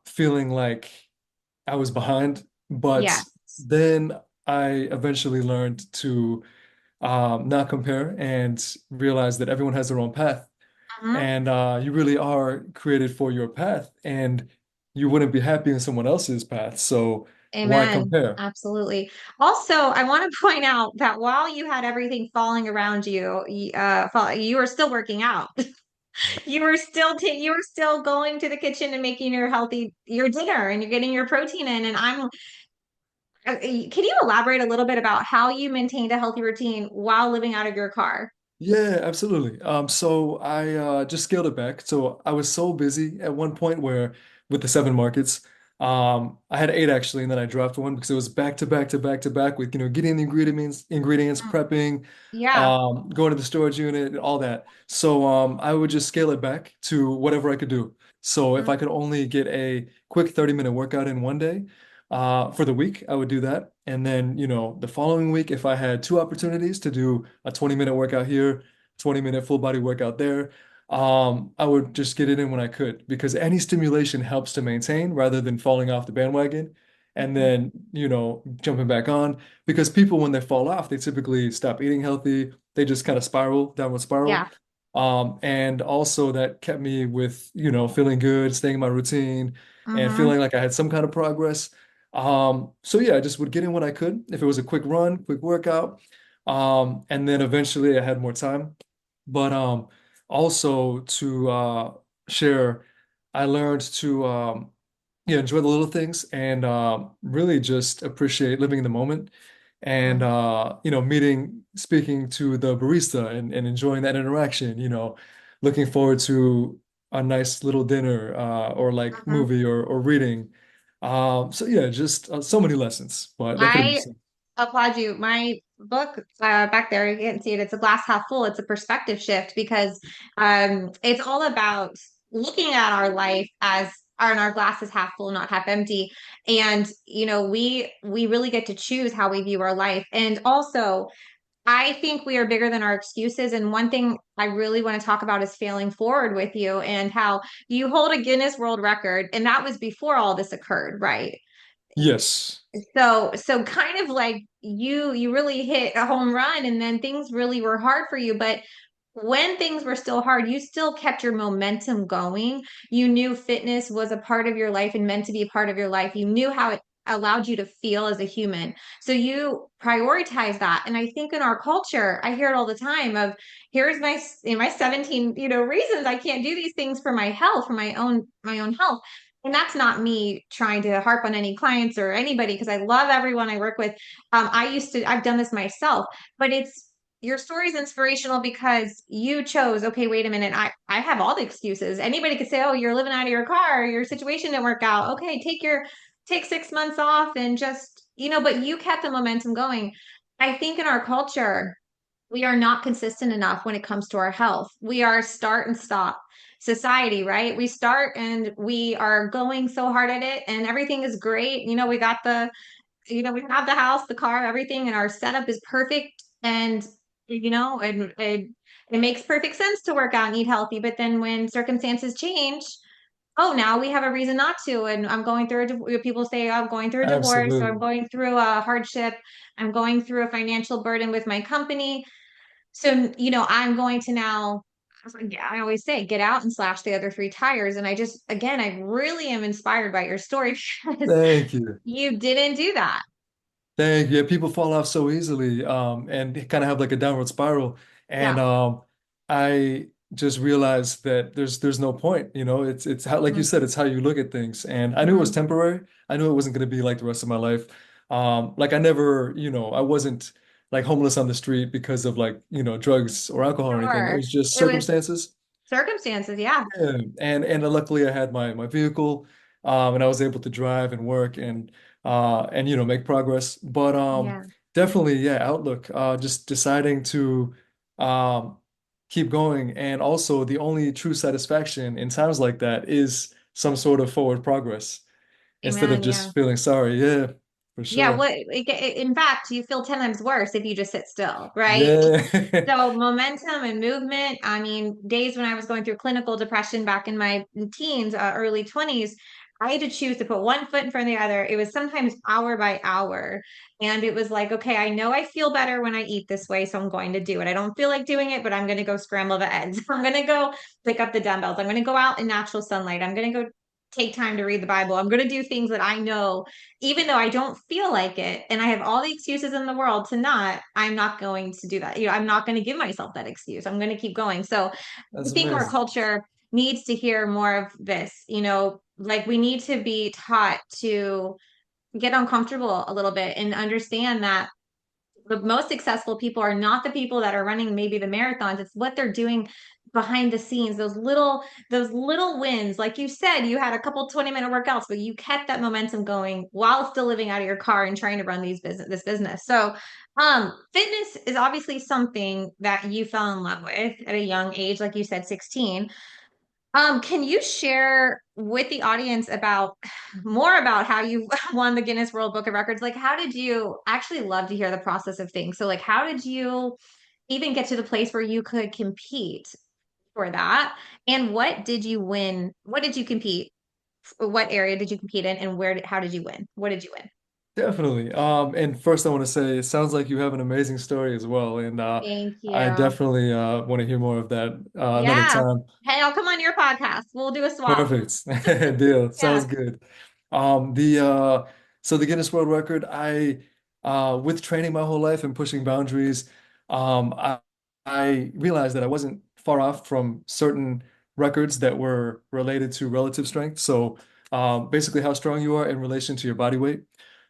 feeling like I was behind. But Yes. then I eventually learned to not compare and realize that everyone has their own path. Mhm. And you really are created for your path, and you wouldn't be happy in someone else's path. So why Amen. compare? Absolutely. Also, I want to point out that while you had everything falling around you, you were still working out. You were still going to the kitchen and making your dinner, and you're getting your protein in. And can you elaborate a little bit about how you maintained a healthy routine while living out of your car? Yeah, absolutely. So I just scaled it back. So I was so busy at one point where with the seven markets, I had eight actually, and then I dropped one because it was back to back to back to back with getting the ingredients, Mm. prepping, Yeah. going to the storage unit, all that. So I would just scale it back to whatever I could do. So if Mhm. I could only get a quick 30-minute workout in one day, for the week, I would do that. And then, the following week, if I had two opportunities to do a 20-minute workout here, 20-minute full body workout there, I would just get it in when I could because any stimulation helps to maintain rather than falling off the bandwagon and Mhm. then, jumping back on. Because people, when they fall off, they typically stop eating healthy. They just kind of spiral, downward spiral. Yeah. And also that kept me with, feeling good, staying in my routine and Hmm. feeling like I had some kind of progress. So yeah, I just would get in when I could. If it was a quick run, quick workout, and then eventually I had more time. But also to share, I learned to yeah, enjoy the little things and really just appreciate living in the moment and speaking to the barista and enjoying that interaction, looking forward to a nice little dinner or like Hmm. movie or reading. So yeah, just so many lessons, but that could have I been. applaud you. My book back there, you can't see it. It's a glass half full. It's a perspective shift because it's all about looking at our life as our glass is half full, not half empty. And we really get to choose how we view our life. And also, I think we are bigger than our excuses. And one thing I really want to talk about is failing forward with you and how you hold a Guinness World Record, and that was before all this occurred, right? Yes, So kind of like you really hit a home run and then things really were hard for you, but when things were still hard, you still kept your momentum going. You knew fitness was a part of your life and meant to be a part of your life. You knew how it allowed you to feel as a human. So you prioritize that. And I think in our culture, I hear it all the time of here's my 17, reasons I can't do these things for my health, for my own health. And that's not me trying to harp on any clients or anybody because I love everyone I work with. I've done this myself, but your story is inspirational because you chose, okay, wait a minute, I have all the excuses. Anybody could say, oh, you're living out of your car, your situation didn't work out. Okay, take 6 months off and just, but you kept the momentum going. I think in our culture, we are not consistent enough when it comes to our health. We are start and stop society, right? We start and we are going so hard at it and everything is great. We have the house, the car, everything, and our setup is perfect. And, it makes perfect sense to work out and eat healthy. But then when circumstances change, oh, now we have a reason not to. And I'm going through people say, I'm going through a divorce or I'm absolutely. going through a hardship. I'm going through a financial burden with my company. So, I'm going to now, yeah, I always say, get out and slash the other three tires. And again, I really am inspired by your story because Thank you. you didn't do that. Thank you. Yeah, people fall off so easily, and kind of have like a downward spiral. And Yeah. I just realized that there's no point. It's how, like you Mhm. said, it's how you look at things. And I knew it was Mhm. temporary. I knew it wasn't going to be like the rest of my life. Like I never, I wasn't like homeless on the street because of like, drugs or alcohol or anything. It Sure. was just It was circumstances. circumstances. Yeah. Yeah. And luckily I had my vehicle, and I was able to drive and work and make progress. But Yeah. definitely, yeah, outlook. Just deciding to um keep going, and also the only true satisfaction in times like that is some sort of forward progress instead of Amen. Yeah. just feeling sorry. Yeah, for Yeah, sure. what in fact, you feel 10 times worse if you just sit still, right? Yeah. So momentum and movement, I mean, days when I was going through clinical depression back in my teens, early 20s, I had to choose to put one foot in front of the other. It was sometimes hour by hour. And it was like, okay, I know I feel better when I eat this way, so I'm going to do it. I don't feel like doing it, but I'm going to go scramble the eggs. I'm going to go pick up the dumbbells. I'm going to go out in natural sunlight. I'm going to go take time to read the Bible. I'm going to do things that I know even though I don't feel like it and I have all the excuses in the world to not, I'm not going to do that. I'm not going to give myself that excuse. I'm going to keep going. So I That's think our amazing. culture needs to hear more of this, like we need to be taught to get uncomfortable a little bit and understand that the most successful people are not the people that are running maybe the marathons. It's what they're doing behind the scenes, those little wins. Like you said, you had a couple 20-minute workouts, but you kept that momentum going while still living out of your car and trying to run this business. So fitness is obviously something that you fell in love with at a young age, like you said, 16. Can you share with the audience about more about how you won the Guinness World Book of Records? Like, how did you actually love to hear the process of things? So, like, how did you even get to the place where you could compete for that? And what did you win? What did you compete? What area did you compete in? And how did you win? What did you win? Definitely. And first I want to say it sounds like you have an amazing story as well. And Thank I you. definitely want to hear more of that another Yeah. time. Hey, I'll come on your podcast. We'll do a swap. Perfect. Deal. Sounds Yeah. good. The so the Guinness World Record, I with training my whole life and pushing boundaries, I realized that I wasn't far off from certain records that were related to relative strength. So basically how strong you are in relation to your body weight.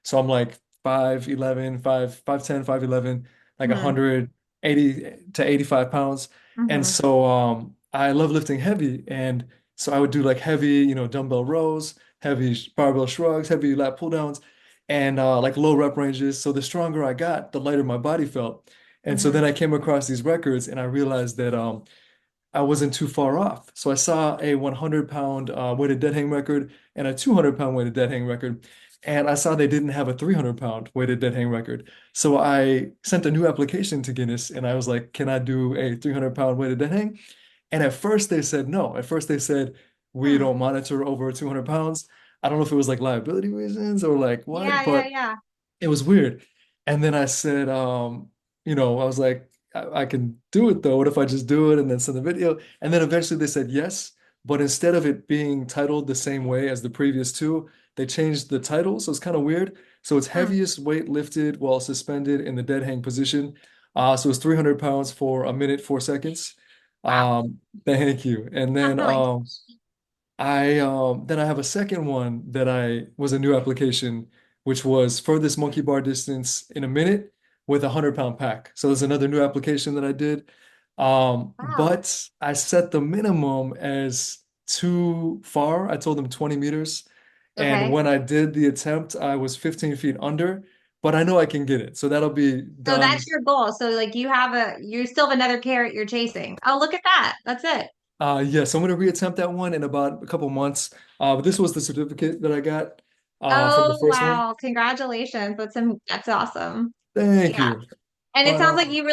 So I'm like 5'11, 5'10, 5'11, like Hmm. 180 to 85 pounds. And Hmm. so I love lifting heavy. And so I would do like heavy, dumbbell rows, heavy barbell shrugs, heavy lat pull downs, and like low rep ranges. So the stronger I got, the lighter my body felt. And so then Hmm. I came across these records and I realized that I wasn't too far off. So I saw a 100-pound weighted dead hang record and a 200-pound weighted dead hang record. And I saw they didn't have a 300-pound weighted dead hang record. So I sent a new application to Guinness and I was like, can I do a 300-pound weighted dead hang? And at first they said no. At first they said, we Hmm. don't monitor over 200 pounds. I don't know if it was like liability reasons or like what, Yeah, yeah, but yeah. it was weird. And then I said, I was like, I can do it though. What if I just do it and then send the video? And then eventually they said yes, but instead of it being titled the same way as the previous two, they changed the title. So it's kind of weird. So it's Hmm. heaviest weight lifted while suspended in the dead hang position. So it's 300 pounds for a minute, 4 seconds. Wow. Thank you. And then Oh my gosh. I have a second one that I was a new application, which was furthest monkey bar distance in a minute with a 100-pound pack. So there's another new application that I did. Wow. But I set the minimum as too far. I told them 20 meters. And Okay. when I did the attempt, I was 15 feet under, but I know I can get it. So that'll be So that's done. your goal. So like you still have another carrot you're chasing. Oh, look at that. That's it. Yeah, so I'm gonna reattempt that one in about a couple months. But this was the certificate that I got from the Oh, first one. wow. Congratulations. That's awesome. Thank Yeah. you. And it But sounds like you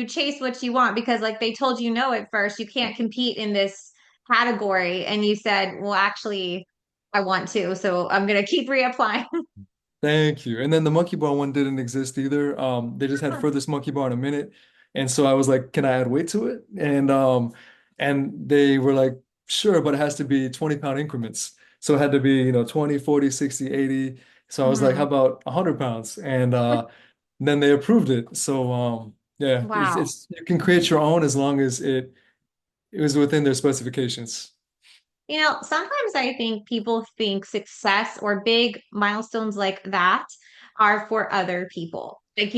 chase what you want because like they told you no at first, you can't compete in this category. And you said, well, actually, I want to, so I'm gonna keep reapplying. thank you. And then the monkey bar one didn't exist either. They just had furthest monkey bar in a minute. And so I was like, can I add weight to it? And they were like, sure, but it has to be 20-pound increments. So it had to be, 20, 40, 60, 80. So I was like, how Mhm. about 100 pounds? And then they approved it. So yeah, Wow. you can create your own as long as it was within their specifications. Sometimes I think people think success or big milestones like that are for other people. Like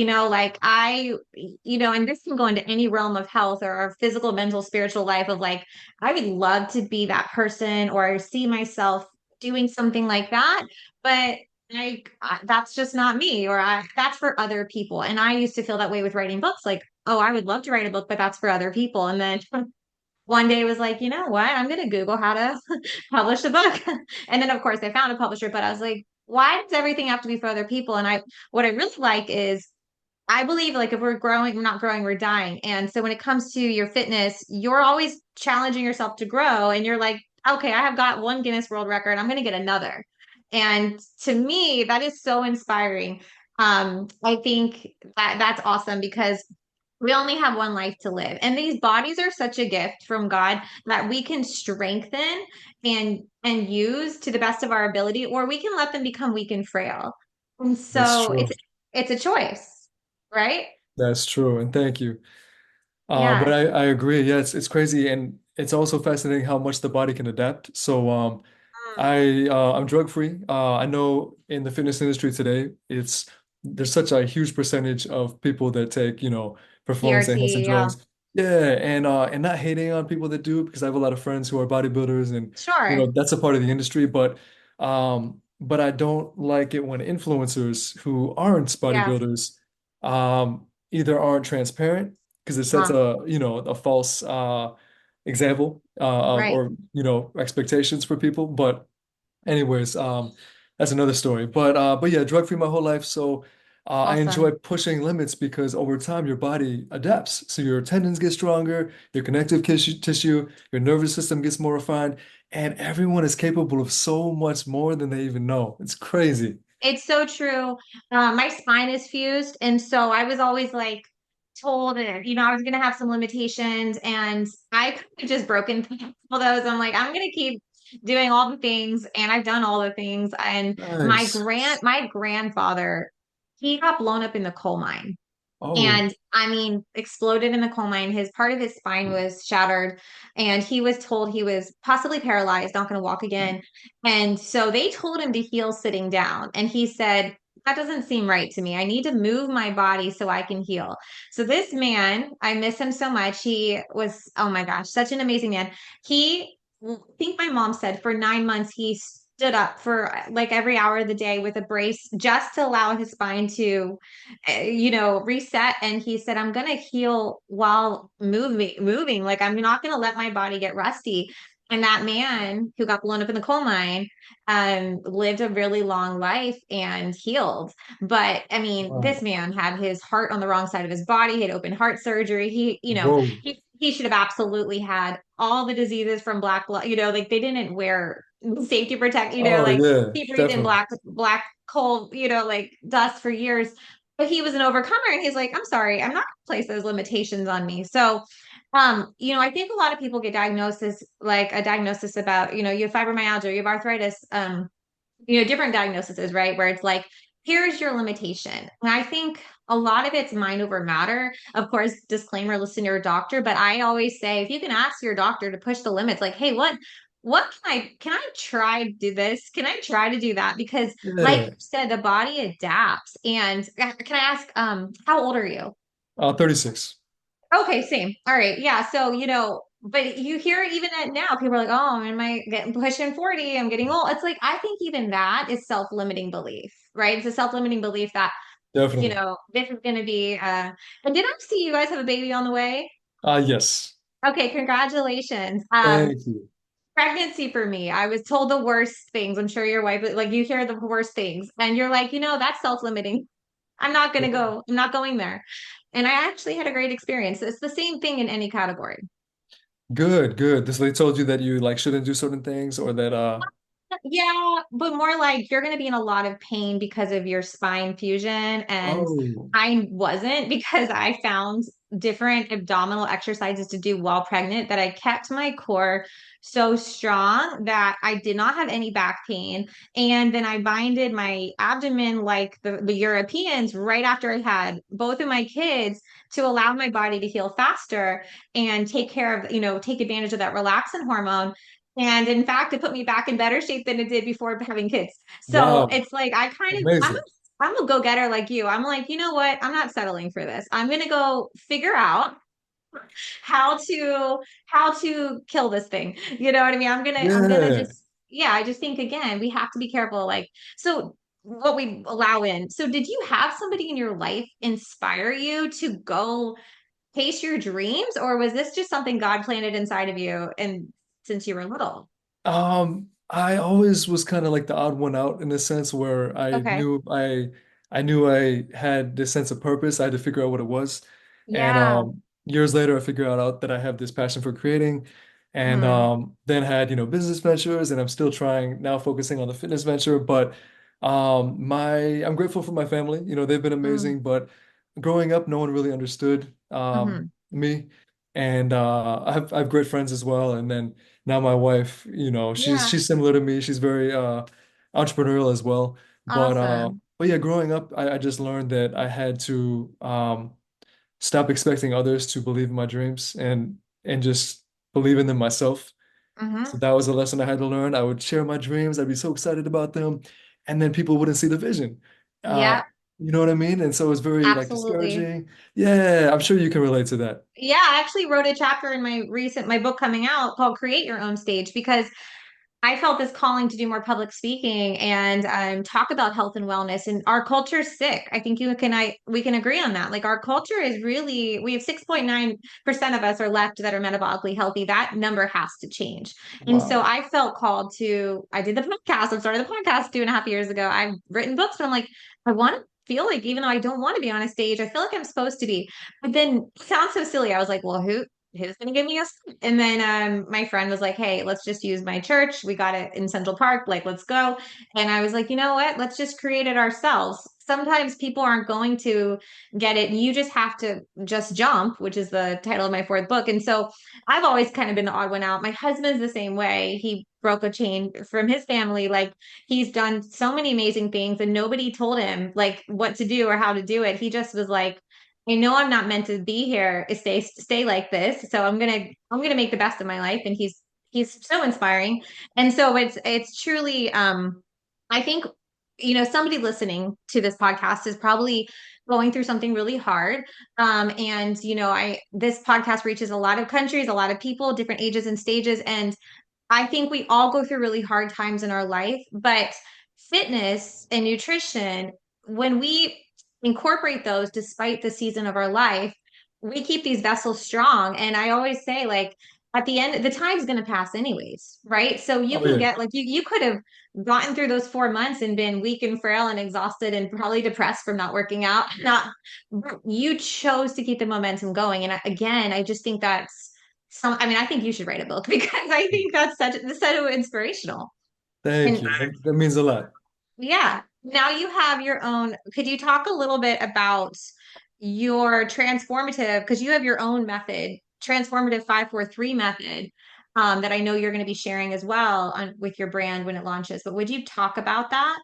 and this can go into any realm of health or our physical, mental, spiritual life of like, I would love to be that person or see myself doing something like that. But that's just not me, that's for other people. And I used to feel that way with writing books, like, oh, I would love to write a book, but that's for other people. And then one day was like, you know what? I'm going to Google how to publish a book. And then, of course, I found a publisher, but I was like, why does everything have to be for other people? And what I really like is I believe like if we're growing, we're not growing, we're dying. And so when it comes to your fitness, you're always challenging yourself to grow. And you're like, okay, I have got one Guinness World Record. I'm going to get another. And to me, that is so inspiring. I think that that's awesome because we only have one life to live. And these bodies are such a gift from God that we can strengthen and use to the best of our ability, or we can let them become weak and frail. And That's so true. it's a choice, right? That's true. And thank you. But Yeah. I agree. Yeah, it's crazy. And it's also fascinating how much the body can adapt. So Mm. I'm drug free. I know in the fitness industry today, there's such a huge percentage of people that take, performance enhancing PRT, yeah. drugs. Yeah, and not hating on people that do because I have a lot of friends who are bodybuilders and Sure. that's a part of the industry. But I don't like it when influencers who aren't Yes. bodybuilders either aren't transparent because it sets Huh. a false example Right. or expectations for people. But anyways, that's another story. But yeah, drug free my whole life. So I enjoy Awesome. pushing limits because over time your body adapts. So your tendons get stronger, your connective tissue, your nervous system gets more refined, and everyone is capable of so much more than they even know. It's crazy. It's so true. My spine is fused, and so I was always like told that, I was gonna have some limitations, and I could have just broken through all those. I'm like, I'm gonna keep doing all the things, and I've done all the things. And Nice. my grandfather, he got blown up in the coal mine. Oh, And I mean, exploded in the coal mine. His part of his spine was shattered, and he was told he was possibly paralyzed, not going to walk again. And so they told him to heal sitting down. And he said, that doesn't seem right to me. I need to move my body so I can heal. So this man, I miss him so much. He was, oh my gosh, such an amazing man. I think my mom said for 9 months, he stood up for like every hour of the day with a brace just to allow his spine to reset. And he said, I'm going to heal while moving. Like, I'm not going to let my body get rusty. And that man who got blown up in the coal mine, lived a really long life and healed. But I mean, this wow. man had his heart on the wrong side of his body. He had open heart surgery. Whoa. He should have absolutely had all the diseases from black blood. Like they didn't wear safety protect. Oh Like yeah, he breathed in definitely. black coal. Like dust for years. But he was an overcomer, and he's like, I'm sorry, I'm not going to place those limitations on me. So, I think a lot of people get diagnosis, like a diagnosis about, you have fibromyalgia, you have arthritis, different diagnoses, right? Where it's like, here's your limitation. And I think a lot of it's mind over matter. Of course, disclaimer, listen to your doctor. But I always say, if you can ask your doctor to push the limits, like, hey, what can I try to do this? Can I try to do that? Because like you Yeah. said, the body adapts. And can I ask, how old are you? 36. Okay, same. All right. Yeah. So, but you hear even that now, people are like, oh, I'm in my getting pushing 40, I'm getting old. It's like, I think even that is self-limiting belief, right? It's a self-limiting belief that, Definitely. this is going to be, and did I see you guys have a baby on the way? Yes. Okay, congratulations. Thank you. Pregnancy for me, I was told the worst things. I'm sure your wife, like you hear the worst things, and you're like, that's self-limiting. I'm not going there. And I actually had a great experience. It's the same thing in any category. Good, good. This they told you that you like shouldn't do certain things or that Yeah, but more like you're going to be in a lot of pain because of your spine fusion. And oh I wasn't because I found different abdominal exercises to do while pregnant that I kept my core so strong that I did not have any back pain. And then I binded my abdomen like the Europeans right after I had both of my kids to allow my body to heal faster and take care of, take advantage of that relaxin hormone. And in fact, it put me back in better shape than it did before having kids. So wow. it's like Amazing. I'm a go-getter like you. I'm like, you know what? I'm not settling for this. I'm gonna go figure out how to kill this thing. You know what I mean? I'm gonna Yeah. just yeah, I just think again, we have to be careful. Like, so what we allow in. So did you have somebody in your life inspire you to go chase your dreams, or was this just something God planted inside of you and since you were little? I always was kind of like the odd one out in a sense where Okay. I knew I had this sense of purpose. I had to figure out what it was. And Yeah. years later I figured out that I have this passion for creating and Hmm. then had, business ventures and I'm still trying now focusing on the fitness venture, but my I'm grateful for my family. They've been Hmm. amazing, but growing up no one really understood Hmm. me. And I have great friends as well. And then now my wife, she's Yeah. she's similar to me. She's very entrepreneurial as well. Awesome. But yeah, growing up, I just learned that I had to stop expecting others to believe in my dreams and just believe in them myself. So Hmm. that was a lesson I had to learn. I would share my dreams. I'd be so excited about them, and then people wouldn't see the vision. Uh, Yeah, you know what I mean? And so it was very like absolutely. discouraging. Yeah, I'm sure you can relate to that. Yeah, I actually wrote a chapter in my book coming out called Create Your Own Stage because I felt this calling to do more public speaking and talk about health and wellness. And our culture's sick. I think we can agree on that. Like our culture is really we have 6.9% of us are left that are metabolically healthy. That number has to change. And so Wow. I felt called to. I did the podcast. I started the podcast 2.5 years ago. I've written books, but I'm like, I want to feel like even though I don't want to be on a stage, I feel like I'm supposed to be. But then it sounds so silly. I was like, well, who's going to give me a seat? And then my friend was like, hey, let's just use my church. We got it in Central Park. Like, let's go. And I was like, you know what? Let's just create it ourselves. Sometimes people aren't going to get it. You just have to just jump, which is the title of my fourth book. And so I've always kind of been the odd one out. My husband's the same way. He broke a chain from his family. Like he's done so many amazing things and nobody told him like what to do or how to do it. He just was like, I know I'm not meant to be here, stay like this. So I'm gonna make the best of my life. And he's so inspiring. And so it's truly I think somebody listening to this podcast is probably going through something really hard. And I this podcast reaches a lot of countries, a lot of people, different ages and stages. And I think we all go through really hard times in our life, but fitness and nutrition, when we incorporate those despite the season of our life, we keep these vessels strong. And I always say, like, at the end, the time's going to pass anyways, right? So you Oh can yeah. get like you could have gotten through those 4 months and been weak and frail and exhausted and probably depressed from not working out. Not you chose to keep the momentum going. And again, I just think that's I mean, I think you should write a book because I think that's so inspirational. Thank And you. That means a lot. yeah, now you have your own. Could you talk a little bit about your transformative, because you have your own method, transformative 543 method, that I know you're going to be sharing as well with your brand when it launches. But would you talk about that?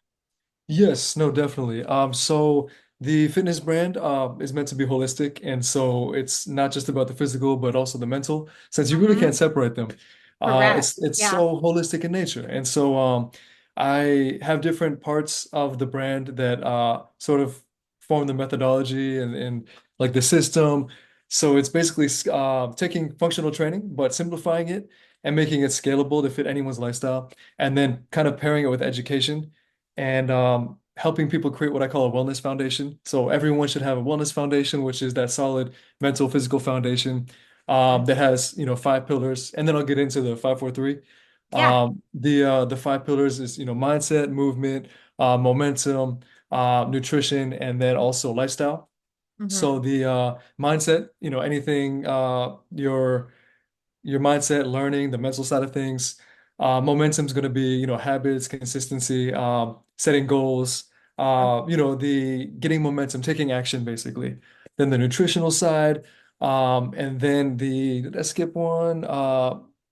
Yes, no, definitely. So the fitness brand is meant to be holistic, and so it's not just about the physical, but also the mental, since you really can't Hmm. separate them. Correct. It's Yeah. so holistic in nature, and so I have different parts of the brand that sort of form the methodology and like the system. So it's basically taking functional training, but simplifying it and making it scalable to fit anyone's lifestyle, and then kind of pairing it with education and helping people create what I call a wellness foundation. So everyone should have a wellness foundation, which is that solid mental, physical foundation Mhm. that has, 5 pillars. And then I'll get into the 543. Yeah. The 5 pillars is, mindset, movement, momentum, nutrition, and then also lifestyle. So Hmm. the mindset, anything your mindset, learning, the mental side of things. Momentum is going to be, habits, consistency, setting goals, the getting momentum, taking action, basically. Then the nutritional side, and then did I skip one?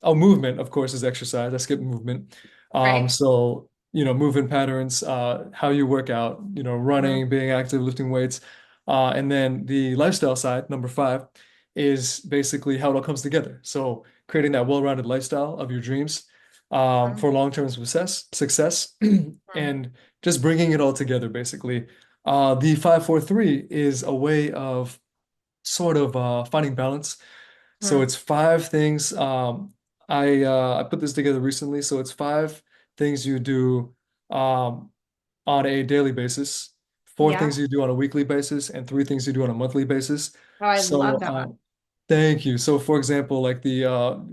Oh, movement, of course, is exercise. I skipped movement. Right. So, movement patterns, how you work out, Hmm. running, being active, lifting weights. And then the lifestyle side, number 5, is basically how it all comes together. So creating that well-rounded lifestyle of your dreams for long-term success, and just bringing it all together, basically. The 543 is a way of sort of finding balance. So Hmm. it's 5 things. I put this together recently. So it's 5 things you do um, on a daily basis, four Yeah. things you do on a weekly basis, and 3 things you do on a monthly basis. Oh, I love So that. thank you. So for example, like the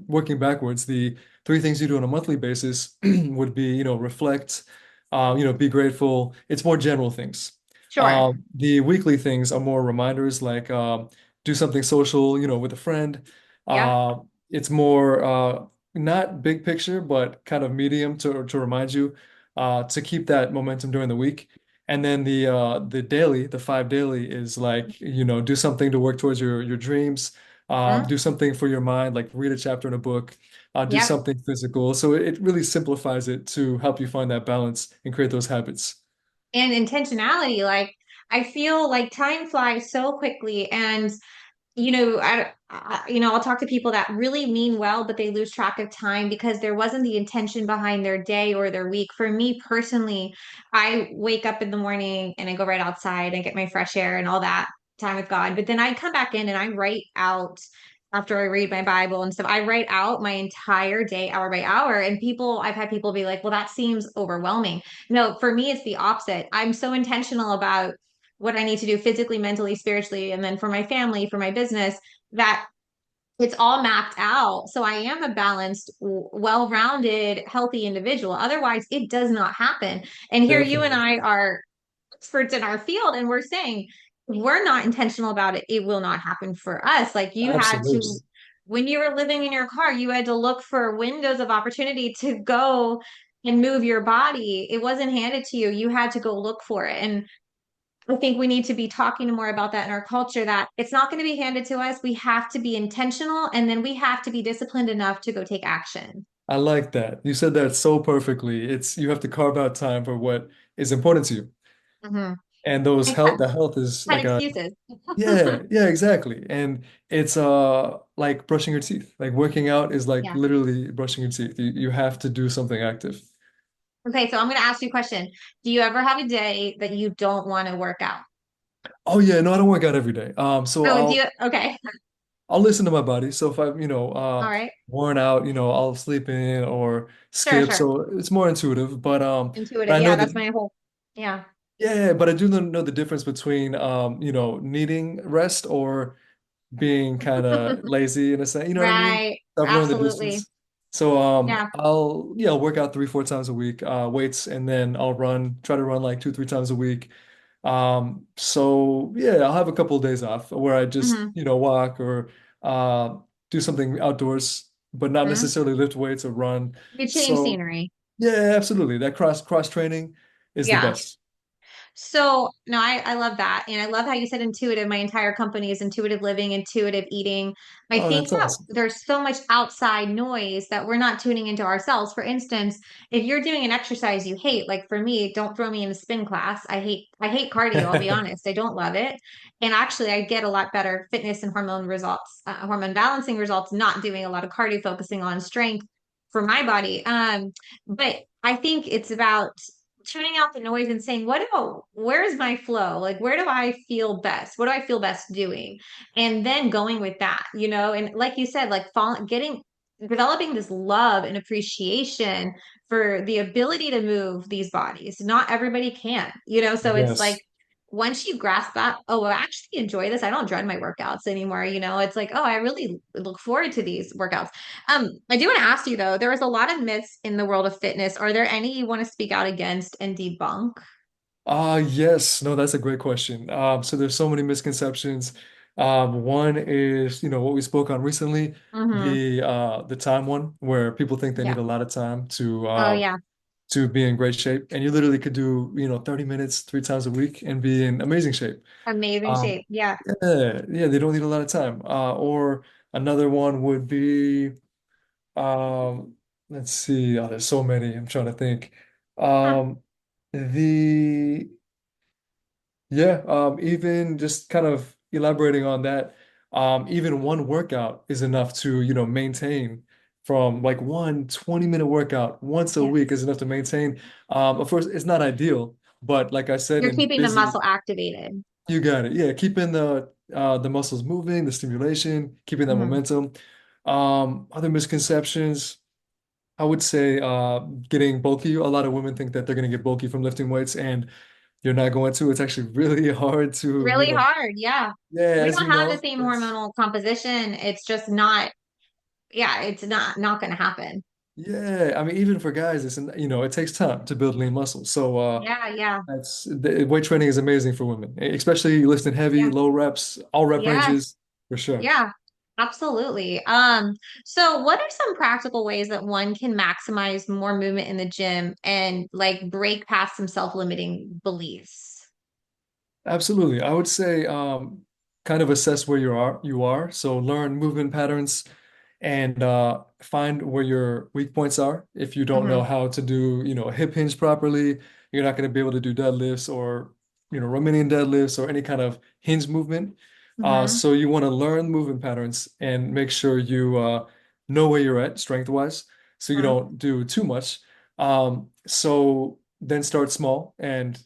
working backwards, the three things you do on a monthly basis would be, reflect, be grateful. It's more general things. Sure. The weekly things are more reminders, like do something social, with a friend. Yep. It's more not big picture, but kind of medium to remind you to keep that momentum during the week. And then the daily, the five daily is like, do something to work towards your dreams. Mhm. Do something for your mind, like read a chapter in a book, do Yep. something physical. So it really simplifies it to help you find that balance and create those habits. And intentionality, like I feel like time flies so quickly, and I'll talk to people that really mean well, but they lose track of time because there wasn't the intention behind their day or their week. For me personally, I wake up in the morning and I go right outside and get my fresh air and all that time with God. But then I come back in and I write out after I read my Bible and stuff. I write out my entire day, hour by hour. And I've had people be like, well, that seems overwhelming. No, for me, it's the opposite. I'm so intentional about what I need to do physically, mentally, spiritually, and then for my family, for my business, that it's all mapped out. So I am a balanced, well-rounded, healthy individual. Otherwise, it does not happen. And here you and Definitely. I are experts in our field, and we're saying if we're not intentional about it, it will not happen for us. Like you had to, Absolutely. when you were living in your car, you had to look for windows of opportunity to go and move your body. It wasn't handed to you. You had to go look for it. And I think we need to be talking more about that in our culture, that it's not going to be handed to us. We have to be intentional, and then we have to be disciplined enough to go take action. I like that. You said that so perfectly. It's you have to carve out time for what is important to you. Mm-hmm. And I the health is had like a excuses. yeah, yeah, exactly. And it's like brushing your teeth. Like working out is like Yeah. literally brushing your teeth. You have to do something active. Okay, so I'm going to ask you a question. Do you ever have a day that you don't want to work out? Oh yeah, no, I don't work out every day. So Oh, do you? Okay. I'll listen to my body. So if I'm, All right. worn out, I'll sleep in or Sure, skip. sure. So it's more intuitive. But Intuitive. I know Yeah, that's that my whole. Yeah. yeah, but I do know the difference between needing rest or being kind of lazy in a sense. You know what I mean? Right. I've learned the Absolutely. distance. So Yeah. I'll work out 3, 4 times a week, weights, and then I'll try to run like 2, 3 times a week. So yeah, I'll have a couple of days off where I just, Hmm. walk or do something outdoors, but not Hmm. necessarily lift weights or run. You change So scenery. yeah, absolutely. That cross training is the Yeah. best. So no, I love that. And I love how you said intuitive. My entire company is intuitive living, intuitive eating. I Oh, think that's that awesome. there's so much outside noise that we're not tuning into ourselves. For instance, if you're doing an exercise you hate, like for me, don't throw me in a spin class. I hate cardio, I'll be honest. I don't love it. And actually I get a lot better fitness and hormone results, hormone balancing results, not doing a lot of cardio, focusing on strength for my body. But I think it's about tuning out the noise and saying, where's my flow? Like, where do I feel best? What do I feel best doing? And then going with that, and like you said, like developing this love and appreciation for the ability to move these bodies. Not everybody can, so it's like, Yes. once you grasp that, oh, I actually enjoy this. I don't dread my workouts anymore. It's like, oh, I really look forward to these workouts. I do want to ask you though, there was a lot of myths in the world of fitness. Are there any you want to speak out against and debunk? Yes, no, that's a great question. So there's so many misconceptions. One is, what we spoke on recently, Mm-hmm. the time one, where people think they need Yeah. a lot of time Oh yeah. to be in great shape, and you literally could do, 30 minutes 3 times a week and be in amazing shape. Amazing Um, shape. Yeah. yeah, they don't need a lot of time. Or another one would be, um, let's see, there's so many. I'm trying to think. Huh. Um, the Yeah, even just kind of elaborating on that, even one workout is enough to, maintain from like one 20-minute workout once a week Yes. is enough to maintain. Of course, it's not ideal, but like I said, You're in keeping the busy, muscle activated. you got it. Yeah, keeping the muscles moving, the stimulation, keeping that Hmm. momentum. Other misconceptions, I would say getting bulky. A lot of women think that they're gonna get bulky from lifting weights, and you're not going to. It's actually really hard to, Really hard. Yeah. yeah, We as don't you have the know, same it's hormonal composition. It's just not, yeah, it's not going to happen. Yeah, I mean, even for guys, it takes time to build lean muscle. So Yeah, yeah, weight training is amazing for women, especially lifting heavy, yeah, low reps, all rep yes, ranges for sure. yeah, absolutely. So what are some practical ways that one can maximize more movement in the gym and like break past some self-limiting beliefs? Absolutely. I would say kind of assess where you are. So learn movement patterns and find where your weak points are. If you don't know Mm-hmm, how to do, a hip hinge properly, you're not going to be able to do deadlifts or, Romanian deadlifts or any kind of hinge movement. mm-hmm, So you want to learn movement patterns and make sure you know where you're at strength-wise, so you mm-hmm, don't do too much. So then start small, and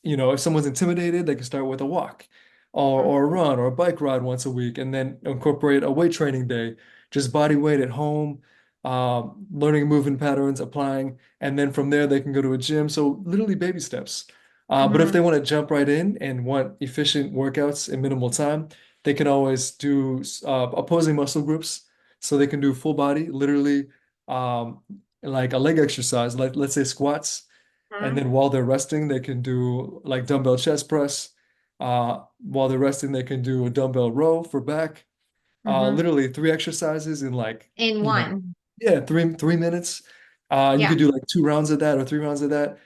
if someone's intimidated, they can start with a walk or a run or a bike ride once a week, and then incorporate a weight training day, just body weight at home, learning movement patterns, applying, and then from there they can go to a gym. So literally baby steps. But if mm-hmm, they want to jump right in and want efficient workouts in minimal time, they can always do opposing muscle groups. So they can do full body, literally, um, like a leg exercise, like let's say squats. And mm-hmm, then while they're resting, they can do like dumbbell chest press. While they're resting, they can do a dumbbell row for back. mm-hmm. Literally three exercises in like, In you know, one. yeah, three minutes. You Yeah. could do like 2 rounds of that or 3 rounds of that.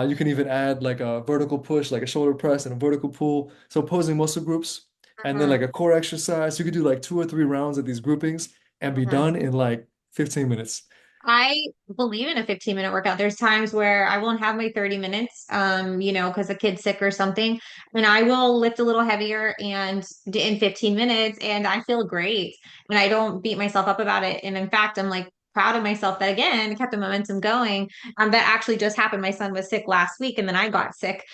You can even add like a vertical push, like a shoulder press and a vertical pull. So opposing muscle groups, and then Mm-hmm, like a core exercise. You could do like 2 or 3 rounds of these groupings and be mm-hmm. done in like 15 minutes. I believe in a 15-minute workout. There's times where I won't have my 30 minutes, because a kid's sick or something, and I will lift a little heavier and in 15 minutes, and I feel great. And I don't beat myself up about it. And in fact, I'm like proud of myself that again kept the momentum going. That actually just happened. My son was sick last week, and then I got sick.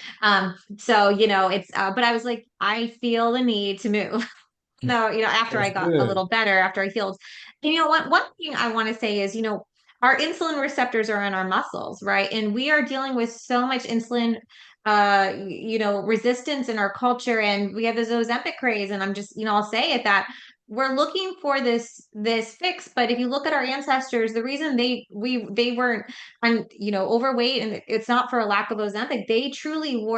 So it's but I was like, I feel the need to move. No, after I That's got a good. little better, after I healed. And one thing I want to say is, our insulin receptors are in our muscles, right? And we are dealing with so much insulin resistance in our culture, and we have this Ozempic craze. And I'm just, I'll say it that we're looking for this fix. But if you look at our ancestors, the reason they weren't overweight, and it's not for a lack of Ozempic, they truly were